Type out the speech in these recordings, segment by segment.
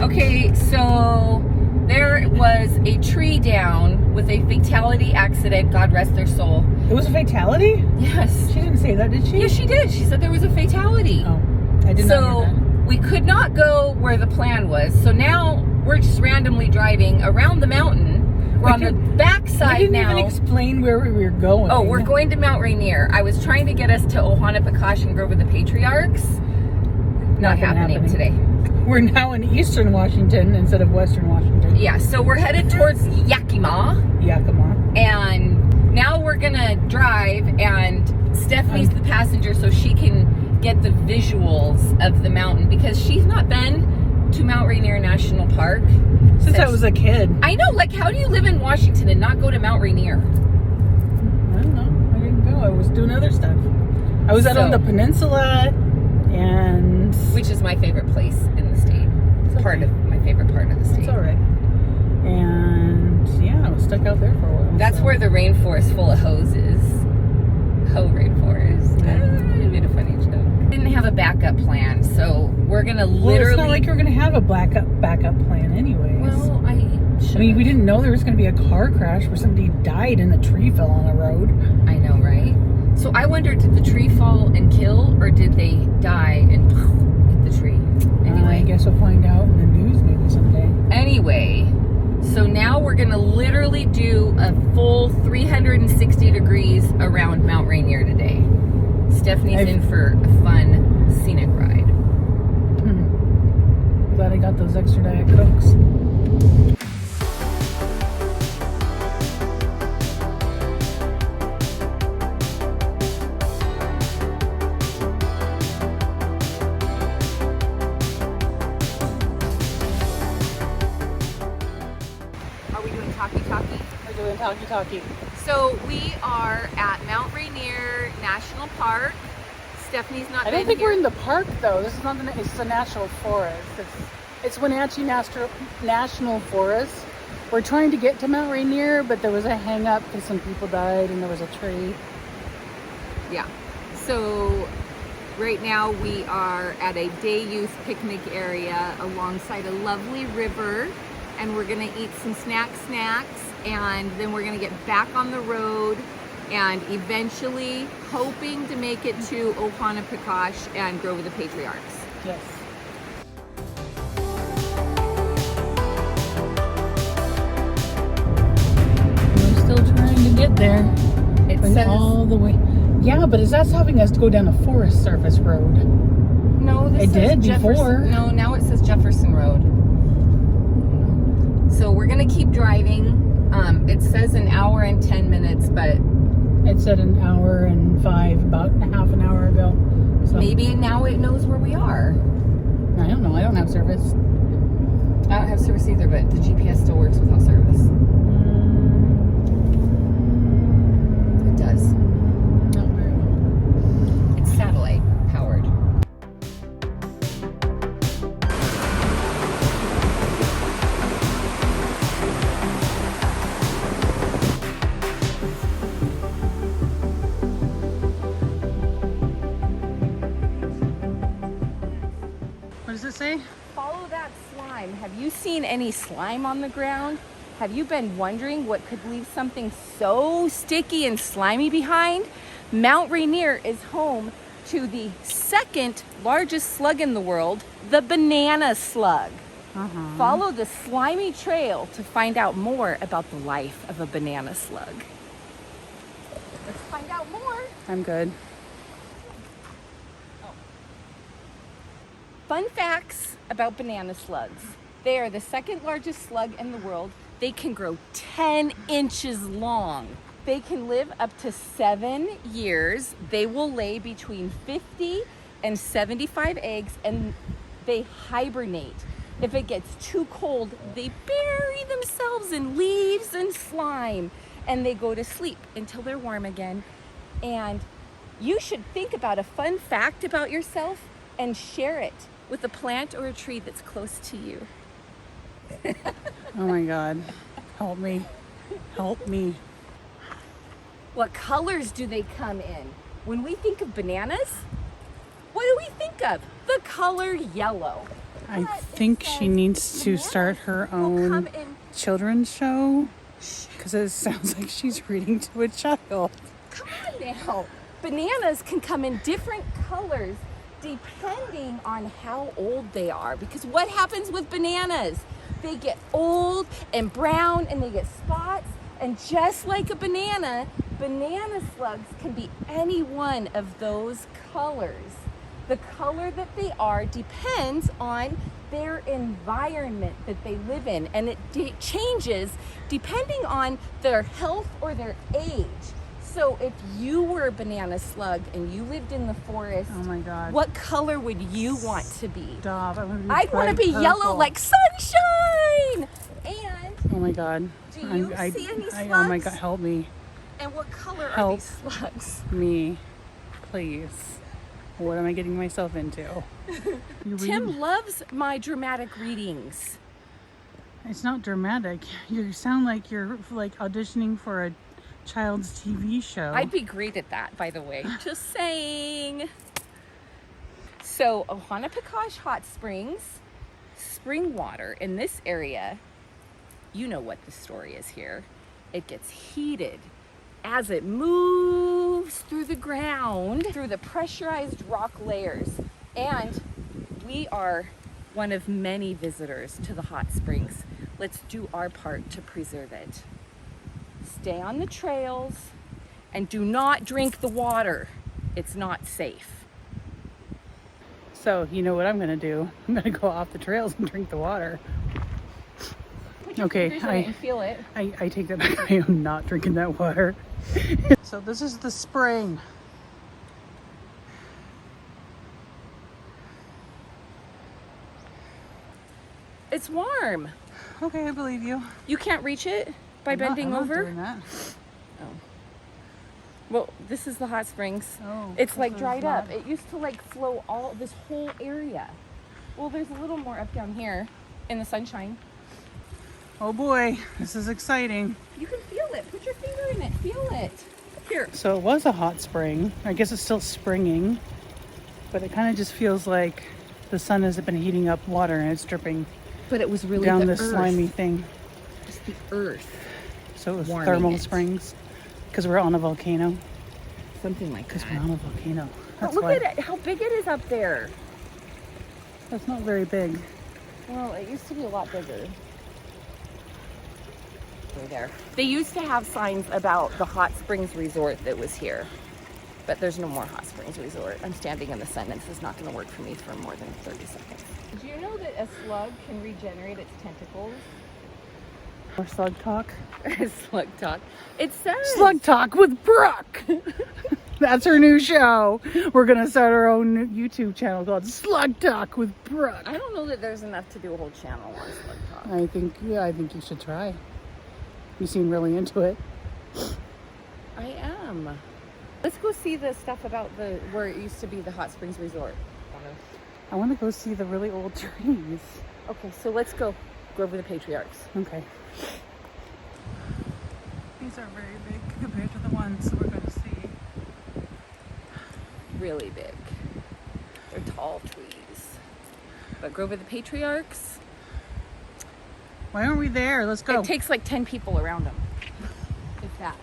Okay, so there was a tree down with a fatality accident. God rest their soul. It was a fatality? Yes. She didn't say that, did she? Yes, she did. She said there was a fatality. Oh, I did not hear that. We could not go where the plan was. So now we're just randomly driving around the mountain. We're on the backside now. You didn't even explain where we were going. Oh, we're going to Mount Rainier. I was trying to get us to Ohana-Pekash and Grove of the Patriarchs. Not happening today. We're now in Eastern Washington instead of Western Washington. Yeah, so we're headed towards Yakima. And now we're gonna drive, and Stephanie's the passenger, so she can get the visuals of the mountain, because she's not been to Mount Rainier National Park since I was a kid. I know, like, how do you live in Washington and not go to Mount Rainier? I don't know. I didn't go. I was doing other stuff. I was out on the peninsula, and which is my favorite place in the state. It's part of my favorite part of the state. It's all right. And yeah, I was stuck out there for a while. That's where the rainforest full of hoes is. Hoe rainforest. I made a funny joke. Didn't have a backup plan, so we're gonna literally. It's not like you're gonna have a backup plan, anyways. Well, I mean, we didn't know there was gonna be a car crash where somebody died and the tree fell on the road. I know, right? So I wondered, did the tree fall and kill, or did they die and hit the tree? Anyway, I guess we'll find out in the news maybe someday. Anyway, so now we're gonna literally do a full 360 degrees around Mount Rainier today. Stephanie's in for a fun scenic ride. Glad I got those extra Diet Cokes. Talkie. So we are at Mount Rainier National Park. Stephanie's not. I don't think we're in the park though. This is not the. It's the national forest. It's Wenatchee National Forest. We're trying to get to Mount Rainier, but there was a hang up because some people died and there was a tree. Yeah. So right now we are at a day use picnic area alongside a lovely river, and we're gonna eat some snacks, and then we're gonna get back on the road, and eventually hoping to make it to Ohana-Pekash and Grove of the Patriarchs. Yes. We're still trying to get there. It says all the way. Yeah, but is that having us to go down a Forest Service road? No, this did before. No, now it says Jefferson Road. So we're gonna keep driving. It says an hour and 10 minutes, but it said an hour and 5 about half an hour ago. So maybe now it knows where we are. I don't know. I don't have service. I don't have service either, but the GPS still works without service. It does. Not very well. It's satellite powered. What does it say? Follow that slime. Have you seen any slime on the ground? Have you been wondering what could leave something so sticky and slimy behind? Mount Rainier is home to the second largest slug in the world, the banana slug. Follow the slimy trail to find out more about the life of a banana slug. Let's find out more. I'm good. Fun facts about banana slugs. They are the second largest slug in the world. They can grow 10 inches long. They can live up to 7 years. They will lay between 50 and 75 eggs, and they hibernate. If it gets too cold, they bury themselves in leaves and slime, and they go to sleep until they're warm again. And you should think about a fun fact about yourself and share it with a plant or a tree that's close to you. Oh my God. Help me. Help me. What colors do they come in? When we think of bananas, what do we think of? The color yellow. I think she needs to start her own children's show because it sounds like she's reading to a child. Come on now. Bananas can come in different colors depending on how old they are. Because what happens with bananas? They get old and brown and they get spots. And just like a banana, banana slugs can be any one of those colors. The color that they are depends on their environment that they live in, and it changes depending on their health or their age. So if you were a banana slug and you lived in the forest, oh my God, what color would you want to be? Stop. I'd want to be yellow like sunshine. And oh my God, do you see any slugs? Oh my God, help me. And what color help are these slugs? Me, please. What am I getting myself into? Tim loves my dramatic readings. It's not dramatic. You sound like you're like auditioning for a child's TV show. I'd be great at that, by the way. Just saying. So, Ohanapekosh Hot Springs, spring water in this area, you know what the story is here. It gets heated as it moves through the ground, through the pressurized rock layers. And we are one of many visitors to the hot springs. Let's do our part to preserve it. Stay on the trails and do not drink the water. It's not safe. So, you know what I'm gonna do? I'm gonna go off the trails and drink the water. Okay, I feel it. I take that back. I am not drinking that water. So this is the spring. It's warm. Okay, I believe you. You can't reach it by bending I'm over? not doing that. Oh. Well, this is the hot springs. Oh, it's like dried up. It used to like flow all this whole area. Well, there's a little more up down here in the sunshine. Oh boy, this is exciting. You can feel it. Put your finger in it. Feel it. Here. So it was a hot spring. I guess it's still springing, but it kind of just feels like the sun has been heating up water and it's dripping. But it was really down the this earth. Slimy thing. Just the earth. So it was thermal springs because we're on a volcano. Something like that. Because we're on a volcano. But look at it, how big it is up there. That's not very big. Well, it used to be a lot bigger. Right there. They used to have signs about the hot springs resort that was here. But there's no more hot springs resort. I'm standing in the sun and this is not going to work for me for more than 30 seconds. Do you know that a slug can regenerate its tentacles? Or slug talk. Slug talk. It says Slug Talk with Brooke. That's her new show. We're gonna start our own YouTube channel called Slug Talk with Brooke. I don't know that there's enough to do a whole channel on Slug Talk. I think you should try. You seem really into it. I am. Let's go see the stuff about where it used to be the hot springs resort. I want to go see the really old trees. Okay, so let's go over the patriarchs. Okay. These are very big compared to the ones we're going to see. Really big. They're tall trees. But Grove of the Patriarchs. Why aren't we there? Let's go. It takes like 10 people around them. If that.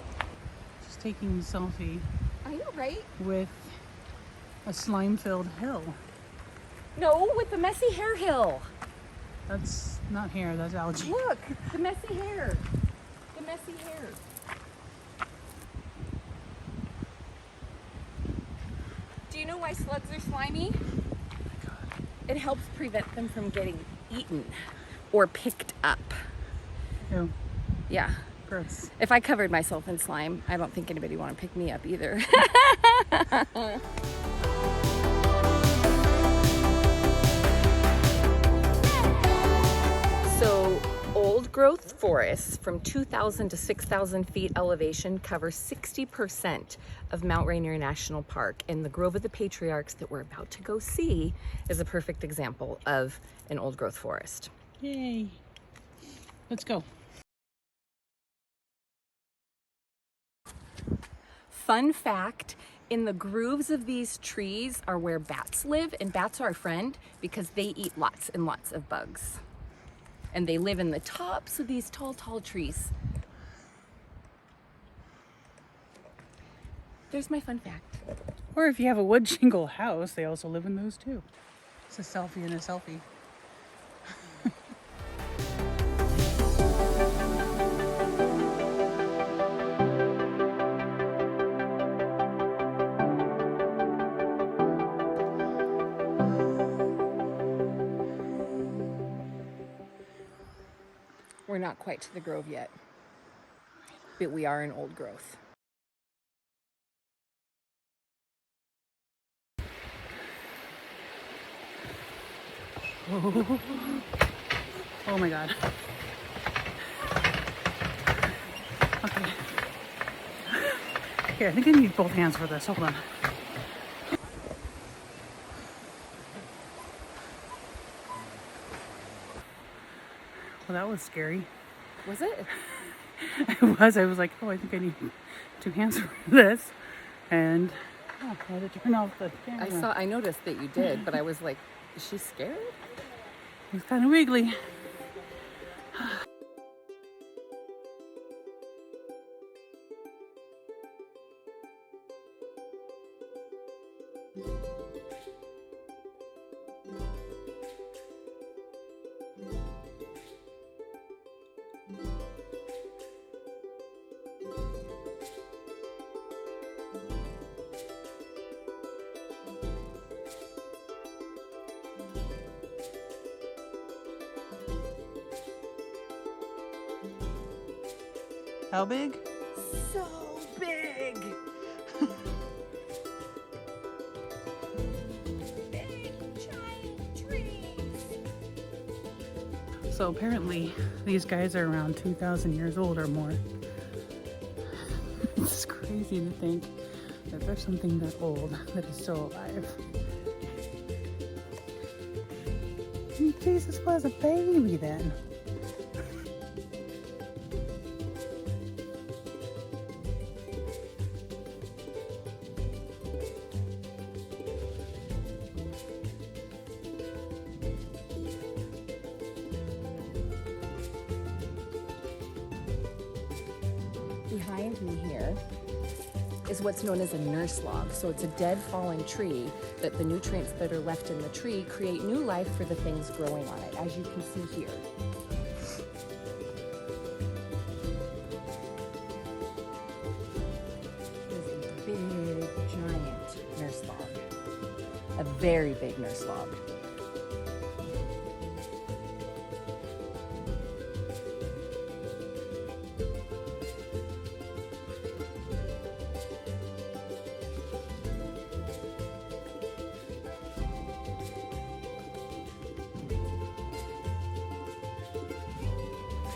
Just taking a selfie. I know, right? With a slime-filled hill. No, with the messy hair hill. That's not hair, that's algae. Look, the messy hair. The messy hair. Do you know why slugs are slimy? Oh my God. It helps prevent them from getting eaten or picked up. Ew. Yeah. Gross. If I covered myself in slime, I don't think anybody would want to pick me up either. So, old growth forests from 2,000 to 6,000 feet elevation cover 60% of Mount Rainier National Park, and the Grove of the Patriarchs that we're about to go see is a perfect example of an old growth forest. Yay. Let's go. Fun fact, In the grooves of these trees are where bats live, and bats are our friend because they eat lots and lots of bugs. And they live in the tops of these tall, tall trees. There's my fun fact. Or if you have a wood shingle house, they also live in those too. It's a selfie and a selfie. We're not quite to the grove yet, but we are in old growth. Oh my God. Okay. Here, I think I need both hands for this. Hold on. Well, that was scary. Was it? It was. I was like, oh, I think I need 2 hands for this. And I had to turn off the camera. I noticed that you did, but I was like, is she scared? It was kind of wiggly. How big? So big. Big, giant trees. So apparently these guys are around 2,000 years old or more. It's crazy to think that there's something that old that is still alive. Jesus was a baby then. Behind me here is what's known as a nurse log. So it's a dead fallen tree that the nutrients that are left in the tree create new life for the things growing on it, as you can see here. There's a big, giant nurse log. A very big nurse log.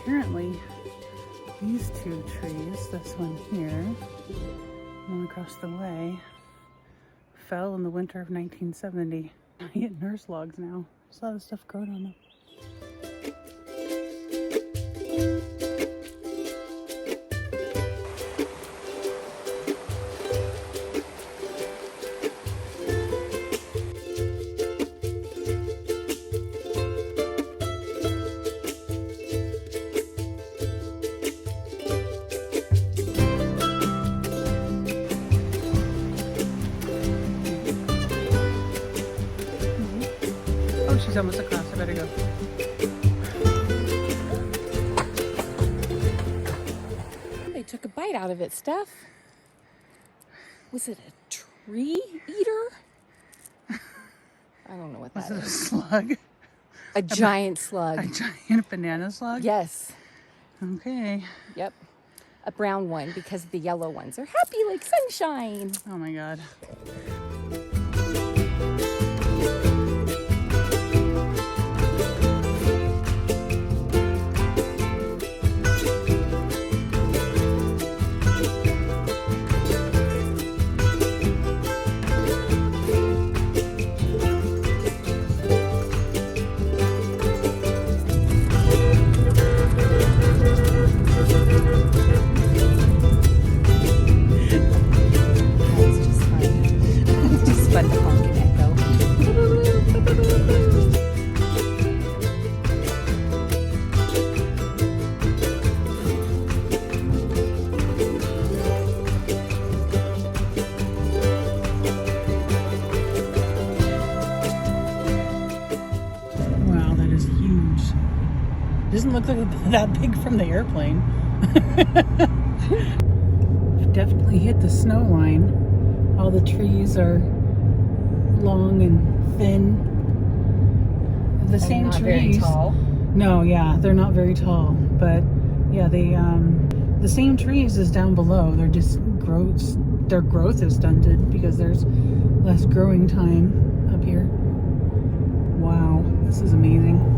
Apparently, these 2 trees, this one here, one across the way, fell in the winter of 1970. I get nurse logs now. There's a lot of stuff growing on them. She's almost across. I better go. They took a bite out of it, Steph. Was it a tree eater? I don't know what that Was it a is. slug? A giant slug. A giant banana slug? Yes. Okay. Yep. A brown one because the yellow ones are happy like sunshine. Oh my God. That's just funny. Doesn't look like that big from the airplane. Definitely hit the snow line. All the trees are long and thin. The same not trees. very tall. No, yeah, they're not very tall, but yeah, they the same trees as down below. They're just growth. Their growth is stunted because there's less growing time up here. Wow, this is amazing.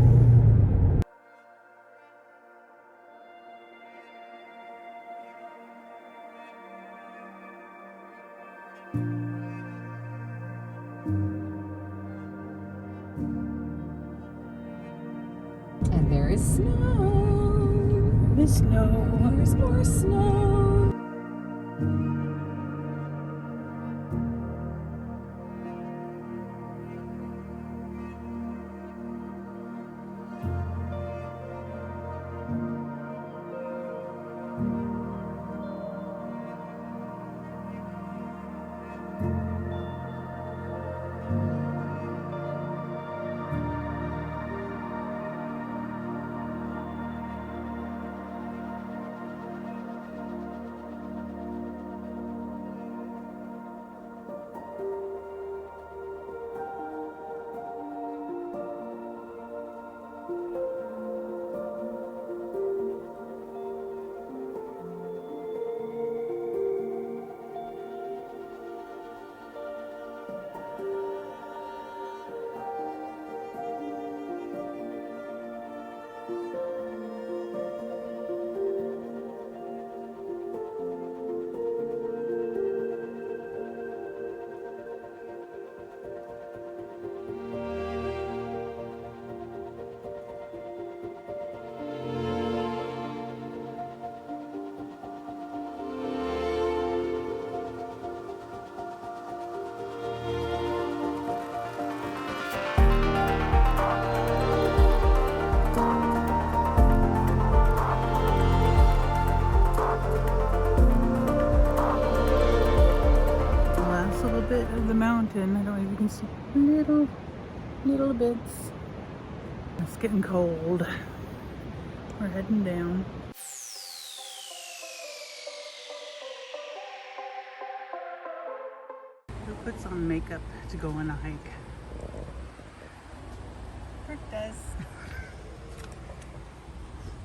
And there is snow. The snow. There's more snow. Bit of the mountain. I don't know if you can see little bits. It's getting cold. We're heading down. Who puts on makeup to go on a hike? Brooke does.